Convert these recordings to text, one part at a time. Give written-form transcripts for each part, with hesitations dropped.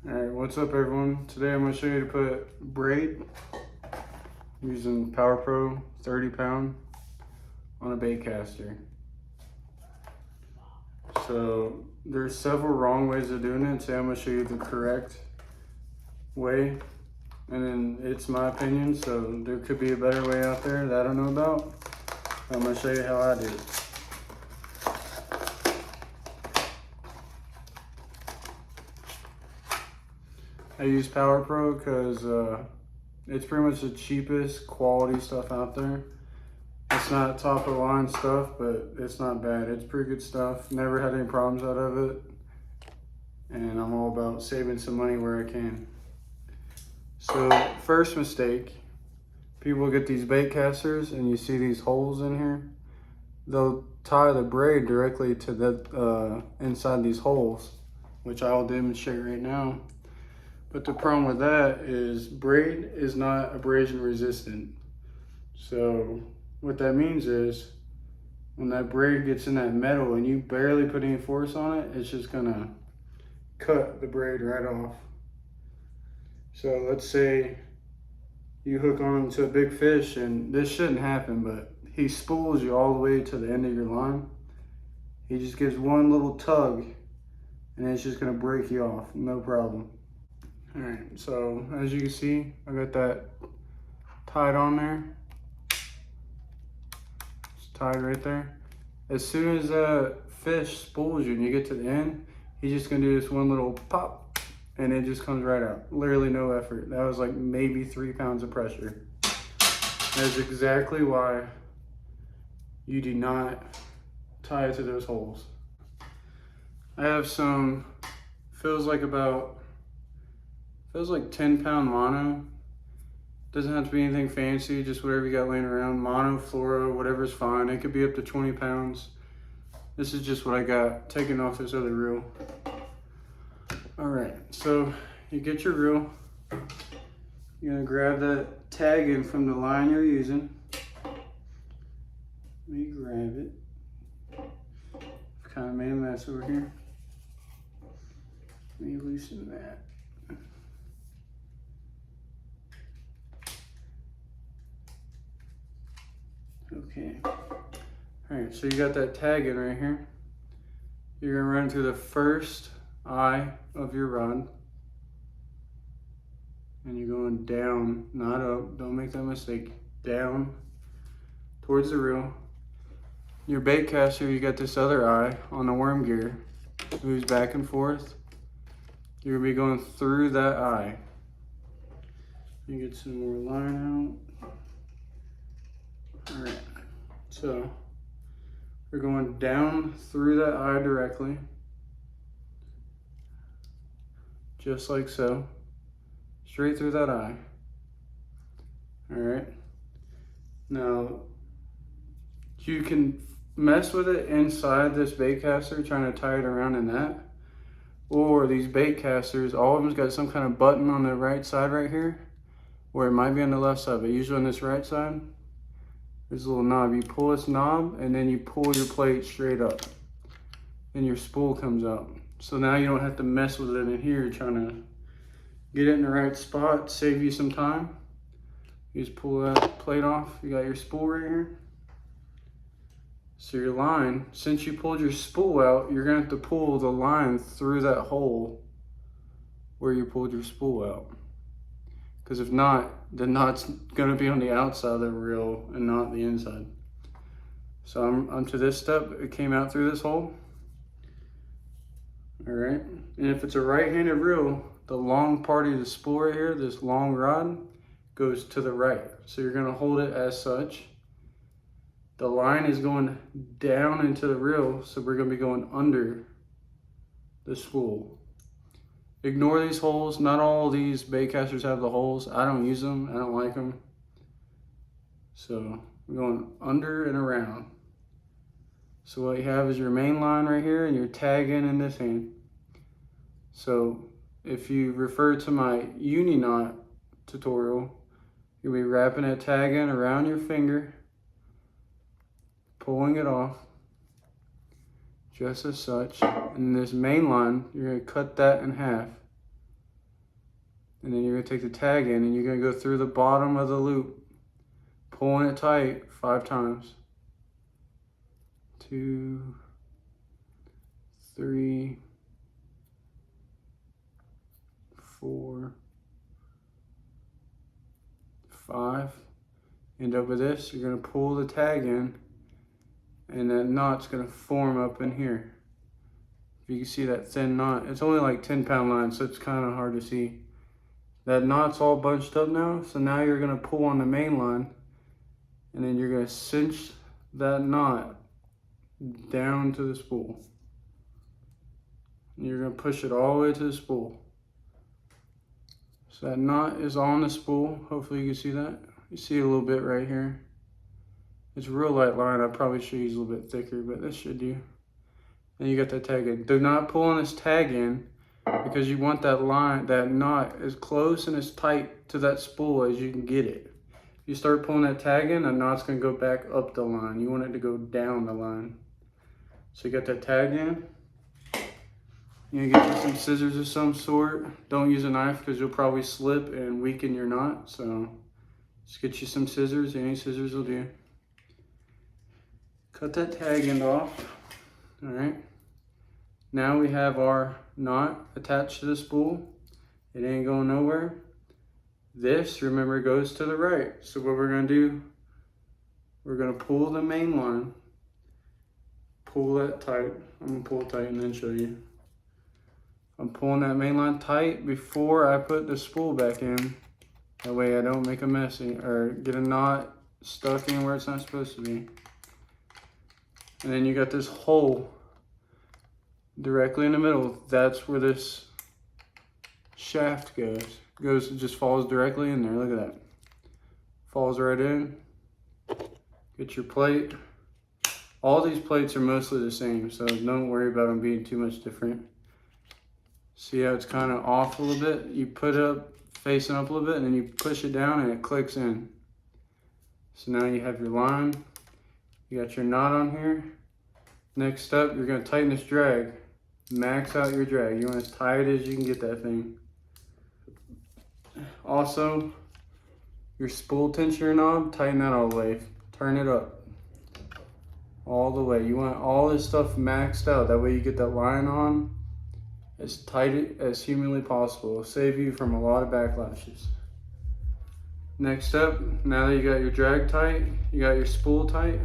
Alright, what's up everyone? Today I'm going to show you to put braid using Power Pro 30 pound on a baitcaster. So there's several wrong ways of doing it. Today I'm going to show you the correct way, and then it's my opinion, so there could be a better way out there that I don't know about. I'm going to show you how I do it. I use Power Pro because it's pretty much the cheapest quality stuff out there. It's not top of the line stuff, but it's not bad. It's pretty good stuff. Never had any problems out of it. And I'm all about saving some money where I can. So first mistake, people get these bait casters and you see these holes in here. They'll tie the braid directly to the inside these holes, which I'll demonstrate right now. But the problem with that is braid is not abrasion resistant. So what that means is when that braid gets in that metal and you barely put any force on it, it's just gonna cut the braid right off. So let's say you hook on to a big fish, and this shouldn't happen, but he spools you all the way to the end of your line. He just gives one little tug and it's just gonna break you off, no problem. All right, so as you can see, I got that tied on there. It's tied right there. As soon as that fish spools you and you get to the end, he's just gonna do this one little pop and it just comes right out. Literally no effort. That was like maybe 3 pounds of pressure. That's exactly why you do not tie it to those holes. I have some, feels like 10 pound mono. Doesn't have to be anything fancy, just whatever you got laying around. Mono, fluoro, whatever's fine. It could be up to 20 pounds. This is just what I got taken off this other reel. All right, so you get your reel. You're gonna grab that tag in from the line you're using. Let me grab it. Kind of made a mess over here. Let me loosen that. Okay. All right, so you got that tag in right here. You're gonna run through the first eye of your rod. And you're going down, not up, don't make that mistake. Down towards the reel. Your bait caster, you got this other eye on the worm gear. Moves back and forth. You're gonna be going through that eye. You get some more line out. All right, so we're going down through that eye directly, just like so, straight through that eye. All right, now you can mess with it inside this bait caster, trying to tie it around in that, or these bait casters, all of them's got some kind of button on the right side right here, where it might be on the left side, but usually on this right side. There's a little knob. You pull this knob and then you pull your plate straight up and your spool comes out. So now you don't have to mess with it in here trying to get it in the right spot, save you some time. You just pull that plate off. You got your spool right here. So your line, since you pulled your spool out, you're gonna have to pull the line through that hole where you pulled your spool out. Because if not, the knot's gonna be on the outside of the reel and not the inside. So I'm to this step, it came out through this hole. All right, and if it's a right-handed reel, the long part of the spool right here, this long rod, goes to the right. So you're gonna hold it as such. The line is going down into the reel, so we're gonna be going under the spool. Ignore these holes. Not all these bait casters have the holes. I don't use them. I don't like them. So we're going under and around. So what you have is your main line right here and your tag in this hand. So if you refer to my uni knot tutorial, you'll be wrapping a tag in around your finger, pulling it off just as such. And this main line, you're gonna cut that in half. And then you're gonna take the tag in and you're gonna go through the bottom of the loop, pulling it tight 5 times. 2, 3, 4, 5. End up with this, you're gonna pull the tag in and that knot's gonna form up in here. If you can see that thin knot, it's only like 10-pound line, so it's kind of hard to see. That knot's all bunched up now, so now you're gonna pull on the main line and then you're gonna cinch that knot down to the spool. And you're gonna push it all the way to the spool. So that knot is on the spool. Hopefully you can see that. You see a little bit right here. It's a real light line. I probably should use a little bit thicker, but this should do. And you got that tag in. Do not pull on this tag in because you want that line, that knot as close and as tight to that spool as you can get it. If you start pulling that tag in, the knot's gonna go back up the line. You want it to go down the line. So you got that tag in. You're gonna get you some scissors of some sort. Don't use a knife because you'll probably slip and weaken your knot. So just get you some scissors. Any scissors will do. Cut that tag end off. All right. Now we have our knot attached to the spool. It ain't going nowhere. This, remember, goes to the right. So what we're gonna do, we're gonna pull the main line. Pull that tight. I'm gonna pull it tight and then show you. I'm pulling that main line tight before I put the spool back in. That way I don't make a mess or get a knot stuck in where it's not supposed to be. And then you got this hole directly in the middle. That's where this shaft goes. It just falls directly in there. Look at that. Falls right in. Get your plate. All these plates are mostly the same, so don't worry about them being too much different. See how it's kind of off a little bit? You put it up, facing up a little bit, and then you push it down and it clicks in. So now you have your line. You got your knot on here. Next step, you're gonna tighten this drag. Max out your drag. You want as tight as you can get that thing. Also, your spool tensioner knob, tighten that all the way. Turn it up. All the way. You want all this stuff maxed out. That way you get that line on as tight as humanly possible. It'll save you from a lot of backlashes. Next up, now that you got your drag tight, you got your spool tight,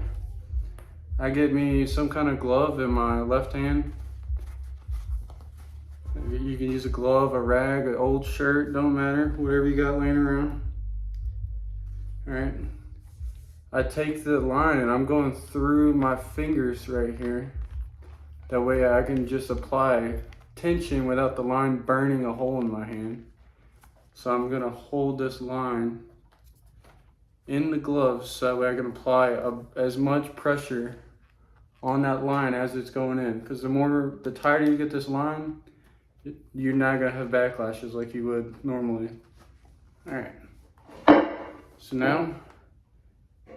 I get me some kind of glove in my left hand. You can use a glove, a rag, an old shirt, don't matter, whatever you got laying around. All right. I take the line and I'm going through my fingers right here. That way I can just apply tension without the line burning a hole in my hand. So I'm gonna hold this line in the gloves so that way I can apply as much pressure on that line as it's going in. Because the tighter you get this line, you're not gonna have backlashes like you would normally. All right. So now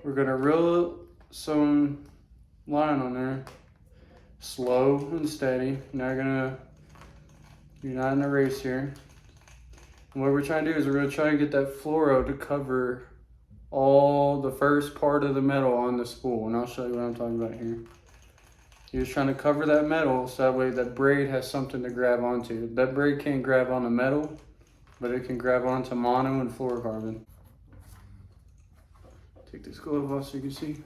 we're gonna reel some line on there, slow and steady. You're not in a race here. And what we're trying to do is we're gonna try to get that fluoro to cover all the first part of the metal on the spool. And I'll show you what I'm talking about here. You're just trying to cover that metal so that way that braid has something to grab onto. That braid can't grab onto metal, but it can grab onto mono and fluorocarbon. Take this glove off so you can see.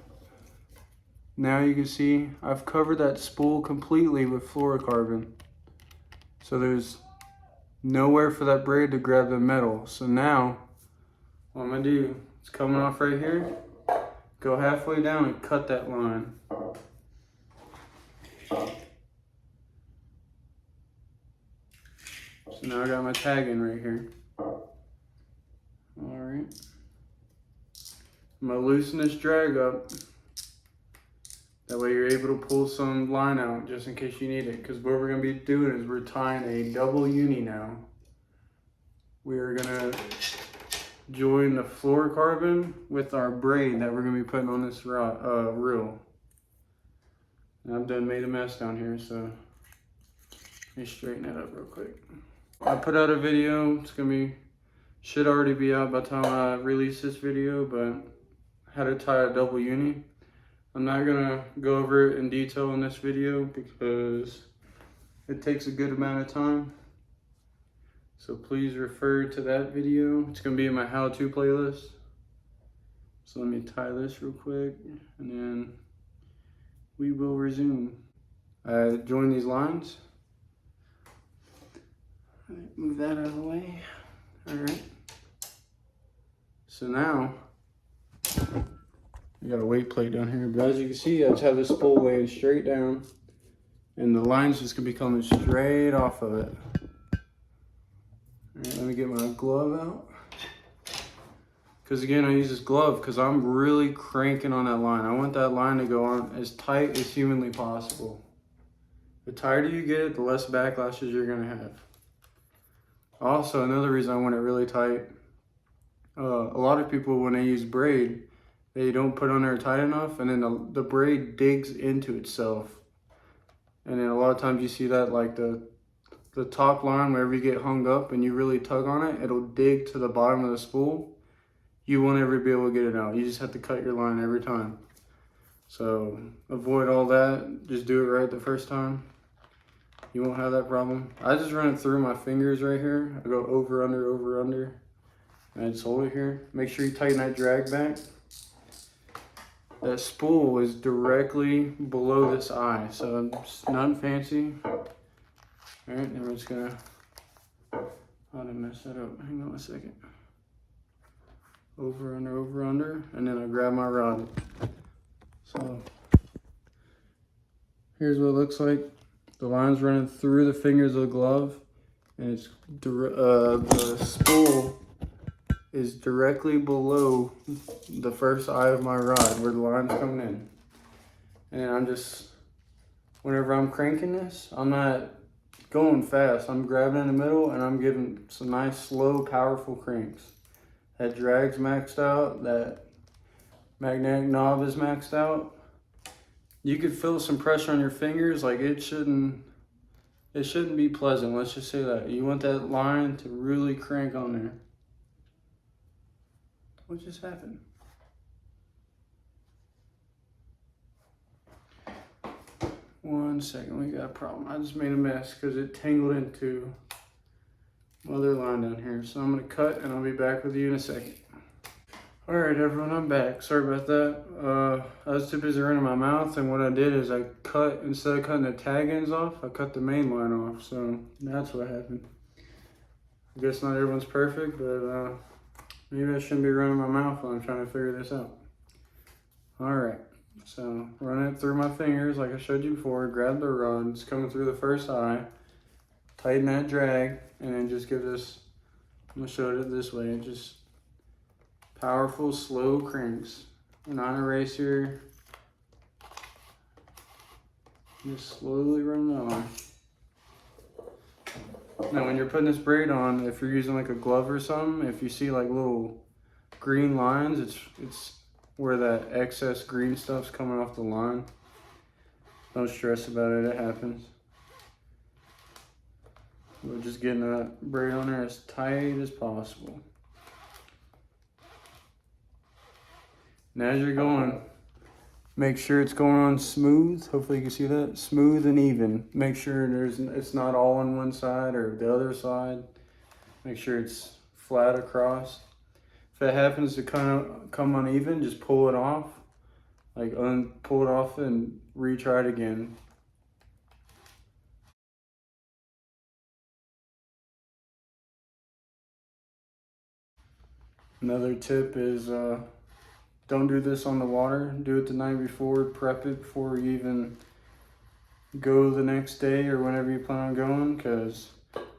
Now you can see I've covered that spool completely with fluorocarbon. So there's nowhere for that braid to grab the metal. So now what I'm gonna do, it's coming off right here. Go halfway down and cut that line. So now I got my tag in right here. All right. I'm gonna loosen this drag up. That way you're able to pull some line out just in case you need it. Because what we're gonna be doing is we're tying a double uni now. We are gonna join the fluorocarbon with our braid that we're gonna be putting on this reel. And I've done made a mess down here, so let me straighten that up real quick. I put out a video, it's gonna be Should already be out by the time I release this video, but how to tie a double uni. I'm not gonna go over it in detail in this video because it takes a good amount of time. So please refer to that video. It's gonna be in my how-to playlist. So let me tie this real quick and then we will resume. I join these lines. Move that out of the way. All right. So now, I got a weight plate down here, but as you can see, I just have this spool laying straight down and the line's just gonna be coming straight off of it. All right, let me get my glove out. Because again, I use this glove because I'm really cranking on that line. I want that line to go on as tight as humanly possible. The tighter you get it, the less backlashes you're gonna have. Also, another reason I want it really tight, a lot of people, when they use braid, they don't put on there tight enough, and then the braid digs into itself. And then a lot of times you see that, like the top line, wherever you get hung up and you really tug on it, it'll dig to the bottom of the spool. You won't ever be able to get it out. You just have to cut your line every time. So avoid all that. Just do it right the first time. You won't have that problem. I just run it through my fingers right here. I go over, under. And I just hold it here. Make sure you tighten that drag back. That spool is directly below this eye, so it's nothing fancy. All right, then we're just gonna, how to mess that up? Hang on a second. Over, under, and then I grab my rod. So here's what it looks like. The line's running through the fingers of the glove, and it's the spool is directly below the first eye of my rod where the line's coming in. And I'm just, whenever I'm cranking this, I'm not going fast. I'm grabbing in the middle and I'm giving some nice, slow, powerful cranks. That drag's maxed out, that magnetic knob is maxed out. You could feel some pressure on your fingers, like it shouldn't be pleasant, let's just say that. You want that line to really crank on there. What just happened? One second, we got a problem. I just made a mess because it tangled into my other line down here. So I'm gonna cut and I'll be back with you in a second. All right, everyone, I'm back. Sorry about that. I was too busy running my mouth, and what I did is I cut, instead of cutting the tag ends off, I cut the main line off. So that's what happened. I guess not everyone's perfect, but maybe I shouldn't be running my mouth while I'm trying to figure this out. All right, so run it through my fingers like I showed you before. Grab the rod, it's coming through the first eye. Tighten that drag, and then just give this, I'm gonna show it this way, just powerful, slow cranks. Not a race here. Just slowly run it on. Now when you're putting this braid on, if you're using like a glove or something, if you see like little green lines, it's where that excess green stuff's coming off the line. Don't stress about it, it happens. We're just getting that braid on there as tight as possible. And as you're going, make sure it's going on smooth. Hopefully you can see that. Smooth and even. Make sure it's not all on one side or the other side. Make sure it's flat across. If it happens to come uneven, just pull it off. Like pull it off and retry it again. Another tip is don't do this on the water. Do it the night before, prep it before you even go the next day or whenever you plan on going, because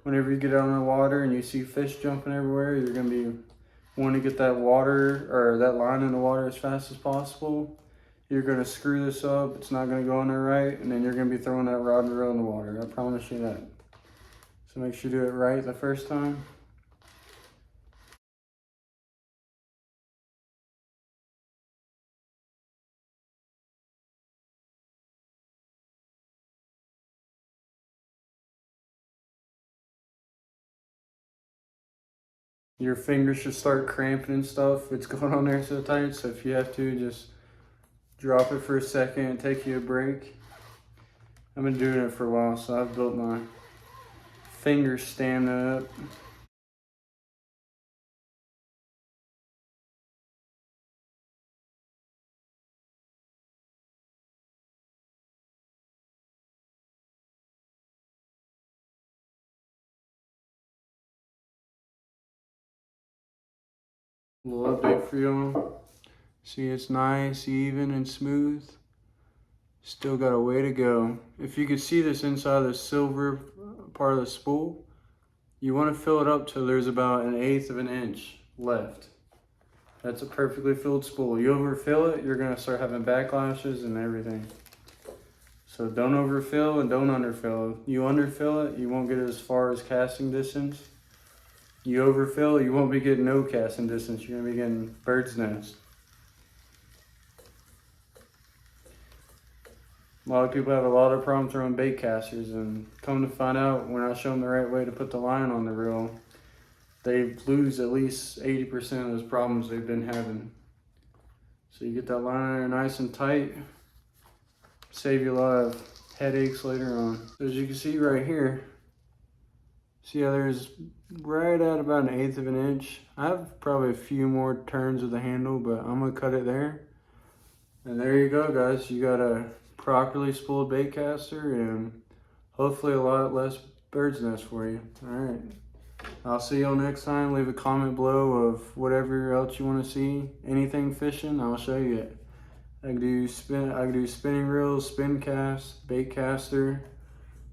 whenever you get out on the water and you see fish jumping everywhere, you're going to be wanting to get that water or that line in the water as fast as possible. You're going to screw this up, it's not going to go in there right, and then you're going to be throwing that rod and reel in the water. I promise you that. So make sure you do it right the first time. your fingers should start cramping and stuff. It's going on there so tight, so if you have to, just drop it for a second and take you a break. I've been doing it for a while, so I've built my finger stamina up. A little update for y'all. See, it's nice, even, and smooth. Still got a way to go. If you could see this inside the silver part of the spool, you want to fill it up till there's about 1/8 of an inch left. That's a perfectly filled spool. You overfill it, you're gonna start having backlashes and everything. So don't overfill and don't underfill. You underfill it, you won't get as far as casting distance. You overfill, you won't be getting no casting distance. You're gonna be getting bird's nest. A lot of people have a lot of problems throwing bait casters, and come to find out, when I show them the right way to put the line on the reel, they lose at least 80% of those problems they've been having. So you get that line on there nice and tight, save you a lot of headaches later on. So as you can see right here, see how there's right at about 1/8 of an inch. I have probably a few more turns of the handle, but I'm gonna cut it there. And there you go, guys. You got a properly spooled baitcaster and hopefully a lot less bird's nest for you. All right. I'll see y'all next time. Leave a comment below of whatever else you want to see. Anything fishing, I'll show you it. I can do spinning reels, spin cast, baitcaster.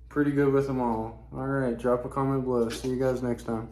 Pretty good with them all. All right, drop a comment below. See you guys next time.